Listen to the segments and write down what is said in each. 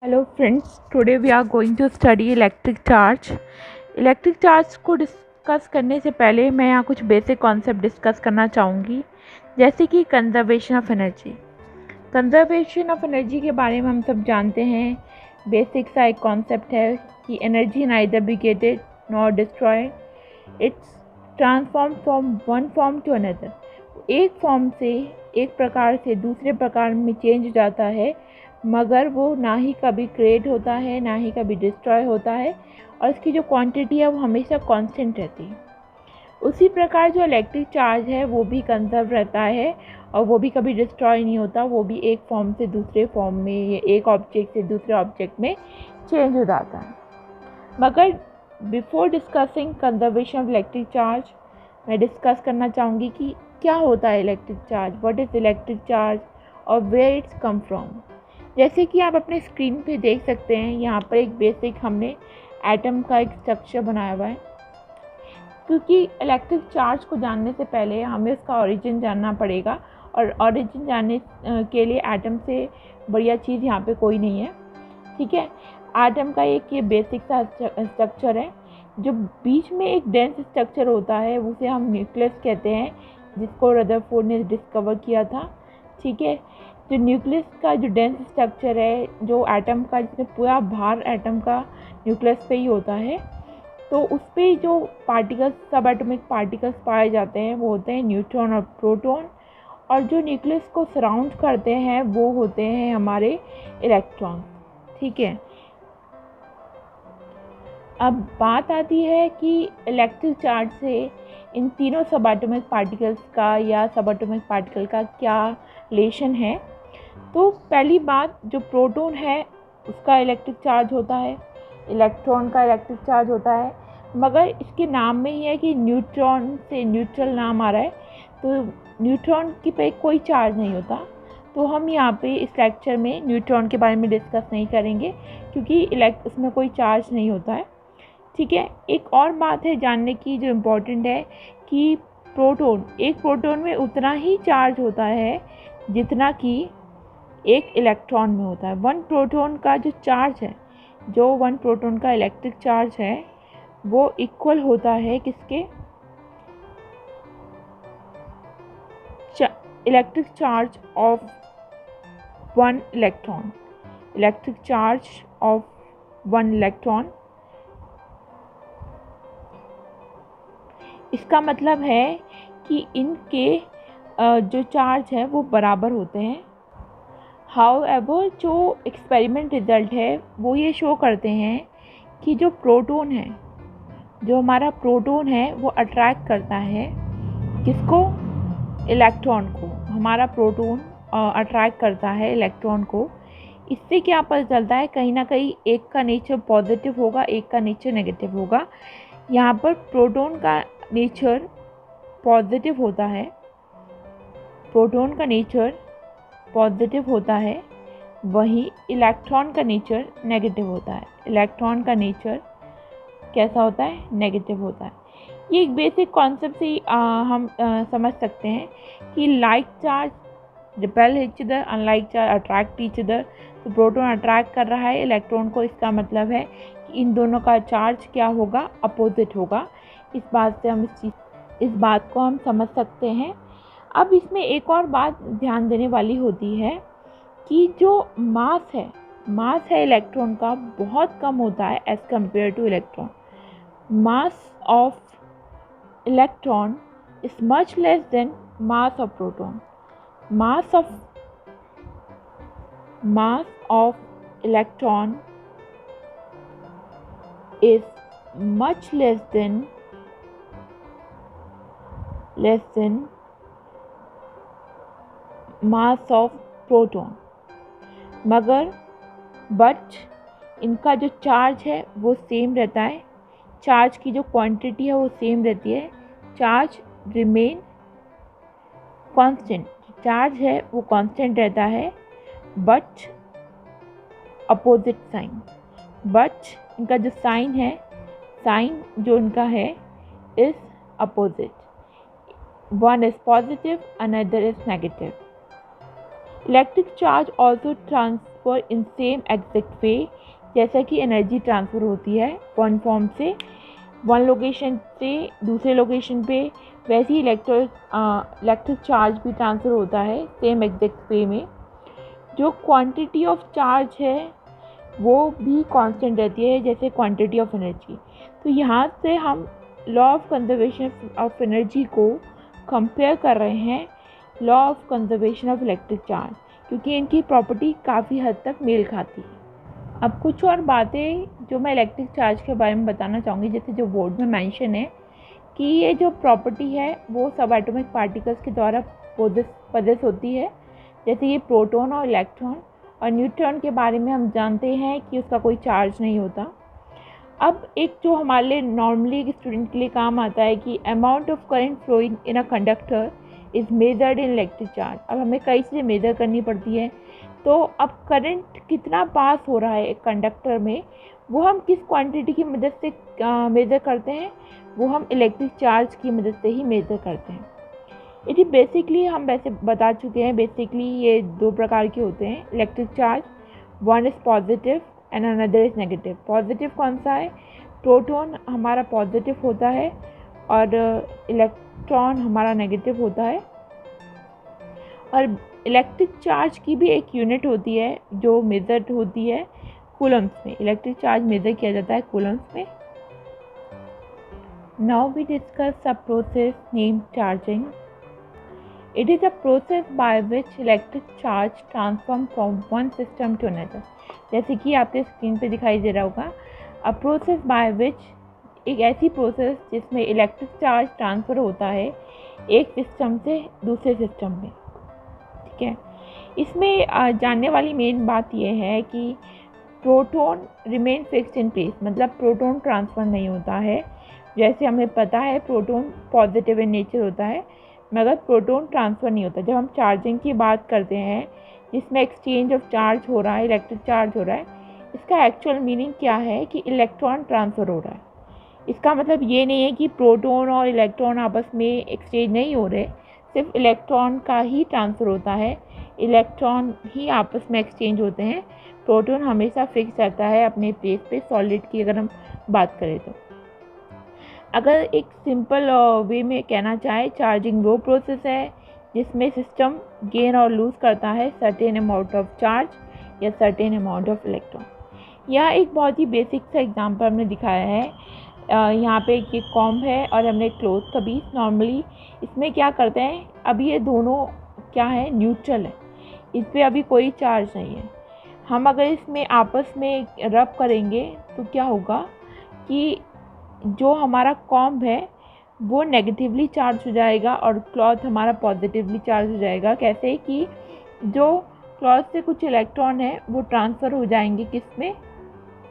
Hello friends, today we are going to study electric charge. Electric charge को discuss करने से पहले मैं यहाँ कुछ बेसिक कॉन्सेप्ट डिस्कस करना चाहूँगी, जैसे कि conservation of energy. Conservation of energy के बारे में हम सब जानते हैं। बेसिक सा एक कॉन्सेप्ट है कि energy neither be created nor destroyed, it's transform from one form to another. एक फॉर्म से, एक प्रकार से दूसरे प्रकार में चेंज हो जाता है, मगर वो ना ही कभी क्रिएट होता है ना ही कभी डिस्ट्रॉय होता है, और इसकी जो क्वांटिटी है वो हमेशा कांस्टेंट रहती है। उसी प्रकार जो इलेक्ट्रिक चार्ज है वो भी कंजर्व रहता है और वो भी कभी डिस्ट्रॉय नहीं होता, वो भी एक फॉर्म से दूसरे फॉर्म में या एक ऑब्जेक्ट से दूसरे ऑब्जेक्ट में चेंज हो जाता है। मगर before discussing conservation of electric charge, मैं डिस्कस करना चाहूँगी कि क्या होता है electric charge, what is electric charge और वेयर इट्स कम फ्रॉम। जैसे कि आप अपने स्क्रीन पे देख सकते हैं, यहाँ पर एक बेसिक हमने एटम का एक स्ट्रक्चर बनाया हुआ है। क्योंकि इलेक्ट्रिक चार्ज को जानने से पहले हमें उसका ओरिजिन जानना पड़ेगा, और ओरिजिन जानने के लिए एटम से बढ़िया चीज़ यहाँ पे कोई नहीं है। ठीक है, एटम का एक ये बेसिक सा स्ट्रक्चर है। जो बीच में एक डेंस स्ट्रक्चर होता है उसे हम न्यूक्लियस कहते हैं, जिसको रदरफोर्ड ने डिस्कवर किया था। ठीक है, जो न्यूक्लियस का जो डेंस स्ट्रक्चर है, जो एटम का, जिसमें पूरा भार एटम का न्यूक्लियस पे ही होता है, तो उस पर जो पार्टिकल्स, सब एटॉमिक पार्टिकल्स पाए जाते हैं वो होते हैं न्यूट्रॉन और प्रोटॉन, और जो न्यूक्लियस को सराउंड करते हैं वो होते हैं हमारे इलेक्ट्रॉन। ठीक है, अब बात आती है कि इलेक्ट्रिक चार्ज से इन तीनों सब एटॉमिक पार्टिकल्स का या सब एटॉमिक पार्टिकल का क्या रिलेशन है। तो पहली बात, जो प्रोटॉन है उसका इलेक्ट्रिक चार्ज होता है, इलेक्ट्रॉन का इलेक्ट्रिक चार्ज होता है, मगर इसके नाम में ही है कि न्यूट्रॉन से न्यूट्रल नाम आ रहा है, तो न्यूट्रॉन की पे कोई चार्ज नहीं होता। तो हम यहाँ पे इस लेक्चर में न्यूट्रॉन के बारे में डिस्कस नहीं करेंगे, क्योंकि उसमें कोई चार्ज नहीं होता है। ठीक है, एक और बात है जानने की जो इम्पोर्टेंट है कि प्रोटॉन, एक प्रोटॉन में उतना ही चार्ज होता है जितना कि एक इलेक्ट्रॉन में होता है। वन प्रोटॉन का जो चार्ज है, जो वन प्रोटॉन का इलेक्ट्रिक चार्ज है, वो इक्वल होता है किसके, electric charge of one electron. Electric charge of one electron, इसका मतलब है कि इनके जो चार्ज है वो बराबर होते हैं। हाउएवर जो एक्सपेरिमेंट रिजल्ट है वो ये शो करते हैं कि जो प्रोटॉन है, जो हमारा प्रोटॉन है वो अट्रैक्ट करता है किसको, इलेक्ट्रॉन को। हमारा प्रोटॉन अट्रैक्ट करता है इलेक्ट्रॉन को। इससे क्या पता चलता है, कहीं ना कहीं एक का नेचर पॉजिटिव होगा, एक का नेचर नेगेटिव होगा। यहाँ पर प्रोटॉन का नेचर पॉजिटिव होता है, प्रोटॉन का नेचर पॉजिटिव होता है, वहीं इलेक्ट्रॉन का नेचर नेगेटिव होता है। इलेक्ट्रॉन का नेचर कैसा होता है, नेगेटिव होता है। ये एक बेसिक कॉन्सेप्ट से हम समझ सकते हैं कि like charge repel each other, unlike charge attract each other. तो प्रोटॉन अट्रैक्ट कर रहा है इलेक्ट्रॉन को, इसका मतलब है कि इन दोनों का चार्ज क्या होगा, अपोजिट होगा। इस बात से हम इस बात को हम समझ सकते हैं। अब इसमें एक और बात ध्यान देने वाली होती है कि जो मास है इलेक्ट्रॉन का, बहुत कम होता है as compare two electron. Mass of electron is much less then mass of proton. Mass of electron is much less than mass of proton, मगर बट इनका जो चार्ज है वो सेम रहता है, चार्ज की जो क्वांटिटी है वो सेम रहती है, चार्ज रिमेन कांस्टेंट। चार्ज है वो कांस्टेंट रहता है, बट अपोजिट साइन, बट इनका जो साइन है, साइन जो इनका है is opposite, one is positive another is negative. Electric charge also transfer in same exact वे, जैसा कि एनर्जी ट्रांसफ़र होती है वन फॉर्म से वन लोकेशन से दूसरे लोकेशन पे, वैसे ही इलेक्ट्रिक चार्ज भी ट्रांसफ़र होता है सेम एग्जैक्ट वे में। जो क्वांटिटी ऑफ चार्ज है वो भी कांस्टेंट रहती है जैसे क्वांटिटी ऑफ एनर्जी। तो यहाँ से हम law of conservation of energy को कंपेयर कर रहे हैं law of conservation of electric charge, क्योंकि इनकी प्रॉपर्टी काफ़ी हद तक मेल खाती है। अब कुछ और बातें जो मैं इलेक्ट्रिक चार्ज के बारे में बताना चाहूँगी, जैसे जो बोर्ड में मेंशन है कि ये जो प्रॉपर्टी है वो सब एटॉमिक पार्टिकल्स के द्वारा पोजेस होती है, जैसे ये प्रोटॉन और इलेक्ट्रॉन। और न्यूट्रॉन के बारे में हम जानते हैं कि उसका कोई चार्ज नहीं होता। अब एक जो हमारे लिए नॉर्मली एक स्टूडेंट के लिए काम आता है कि amount of current flowing in a conductor is measured in electric charge. अब हमें कई चीज़ें मेजर करनी पड़ती है, तो अब करंट कितना पास हो रहा है एक कंडक्टर में वो हम किस क्वांटिटी की मदद से मेजर करते हैं, वो हम इलेक्ट्रिक चार्ज की मदद से ही मेजर करते हैं। यदि बेसिकली हम वैसे बता चुके हैं, बेसिकली ये दो प्रकार के होते हैं electric charge, one is positive and another is negative. Positive कौन सा है, प्रोटॉन हमारा पॉजिटिव होता है और इलेक्ट्रॉन हमारा नेगेटिव होता है। और इलेक्ट्रिक चार्ज की भी एक यूनिट होती है जो मेजर होती है कूलम्स में। इलेक्ट्रिक चार्ज मेजर किया जाता है कूलम्स में। Now we discuss a process named charging. It is a process by which electric charge transforms from one system to another। जैसे कि आपके स्क्रीन पे दिखाई दे रहा होगा, a process by which एक ऐसी प्रोसेस जिसमें इलेक्ट्रिक चार्ज ट्रांसफ़र होता है एक सिस्टम से दूसरे सिस्टम में। ठीक है, इसमें जानने वाली मेन बात यह है कि proton remain fixed in place, मतलब प्रोटॉन ट्रांसफ़र नहीं होता है। जैसे हमें पता है प्रोटॉन पॉजिटिव इन नेचर होता है, मगर प्रोटॉन ट्रांसफ़र नहीं होता। जब हम चार्जिंग की बात करते हैं जिसमें एक्सचेंज ऑफ चार्ज हो रहा है, इलेक्ट्रिक चार्ज हो रहा है, इसका एक्चुअल मीनिंग क्या है कि इलेक्ट्रॉन ट्रांसफ़र हो रहा है। इसका मतलब ये नहीं है कि प्रोटॉन और इलेक्ट्रॉन आपस में एक्सचेंज नहीं हो रहे, सिर्फ इलेक्ट्रॉन का ही ट्रांसफ़र होता है, इलेक्ट्रॉन ही आपस में एक्सचेंज होते हैं। प्रोटॉन हमेशा फिक्स रहता है अपने प्लेस पे, सॉलिड की अगर हम बात करें तो। अगर एक सिंपल वे में कहना चाहे, चार्जिंग वो प्रोसेस है जिसमें सिस्टम गेन और लूज़ करता है सर्टेन अमाउंट ऑफ चार्ज या सर्टेन अमाउंट ऑफ इलेक्ट्रॉन। यह एक बहुत ही बेसिक सा एग्जांपल हमने दिखाया है। यहाँ पे ये कॉम्ब है और हमने क्लोथ का बीच। नॉर्मली इसमें क्या करते हैं, अभी ये दोनों क्या है, न्यूट्रल है, इस पर अभी कोई चार्ज नहीं है। हम अगर इसमें आपस में रब करेंगे तो क्या होगा कि जो हमारा कॉम्ब है वो नेगेटिवली चार्ज हो जाएगा और क्लॉथ हमारा पॉजिटिवली चार्ज हो जाएगा। कैसे कि जो क्लॉथ से कुछ इलेक्ट्रॉन है वो ट्रांसफ़र हो जाएंगे किस में,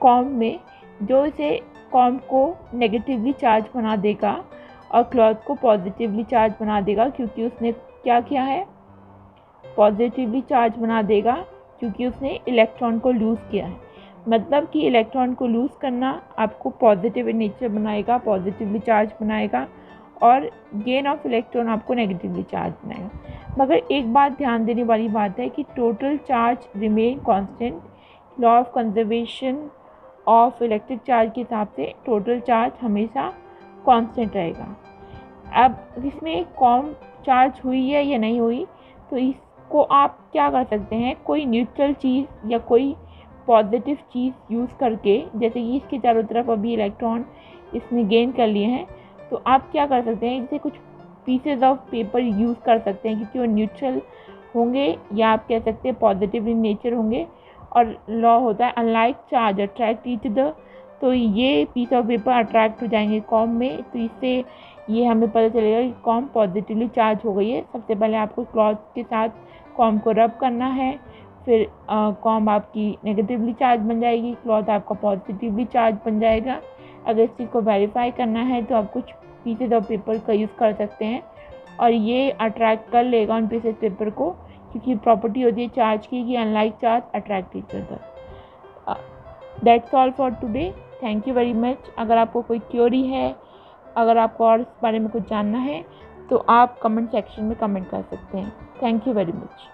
कॉम्ब में, जो इसे कॉम्ब को नेगेटिवली चार्ज बना देगा और क्लॉथ को पॉजिटिवली चार्ज बना देगा, क्योंकि उसने क्या किया है, पॉजिटिवली चार्ज बना देगा क्योंकि उसने इलेक्ट्रॉन को लूज़ किया है। मतलब कि इलेक्ट्रॉन को लूज़ करना आपको पॉजिटिव इन नेचर बनाएगा, पॉजिटिवली चार्ज बनाएगा, और गेन ऑफ इलेक्ट्रॉन आपको नेगेटिवली चार्ज बनाएगा। मगर एक बात ध्यान देने वाली बात है कि total charge remain constant. Law of conservation of electric charge के हिसाब से टोटल चार्ज हमेशा कांस्टेंट रहेगा। अब इसमें कॉम चार्ज हुई है या नहीं हुई, तो इसको आप क्या कर सकते हैं, कोई न्यूट्रल चीज़ या कोई पॉजिटिव चीज़ यूज़ करके, जैसे कि इसके चारों तरफ अभी इलेक्ट्रॉन इसने गेन कर लिए हैं, तो आप क्या कर सकते हैं, जैसे कुछ पीसेज ऑफ पेपर यूज़ कर सकते हैं, क्योंकि वो न्यूट्रल होंगे या आप कह सकते हैं पॉजिटिव इन नेचर होंगे। और लॉ होता है unlike charge attract each other, तो ये पीस ऑफ पेपर अट्रैक्ट हो जाएंगे कॉम में, तो इससे ये हमें पता चलेगा कि कॉम पॉजिटिवली चार्ज हो गई है। सबसे पहले आपको क्लॉथ के साथ कॉम को रब करना है, फिर कॉम आपकी नेगेटिवली चार्ज बन जाएगी, क्लॉथ आपका पॉजिटिवली चार्ज बन जाएगा। अगर इस चीज़ को वेरीफाई करना है तो आप कुछ पीसेज ऑफ पेपर का यूज़ कर सकते हैं और ये अट्रैक्ट कर लेगा उन पीसेज पेपर को, क्योंकि प्रॉपर्टी होती है चार्ज की कि unlike charge attract each other. That's all for today, thank you very much. अगर आपको कोई क्वेरी है, अगर आपको और इस बारे में कुछ जानना है तो आप कमेंट सेक्शन में कमेंट कर सकते हैं। Thank you very much.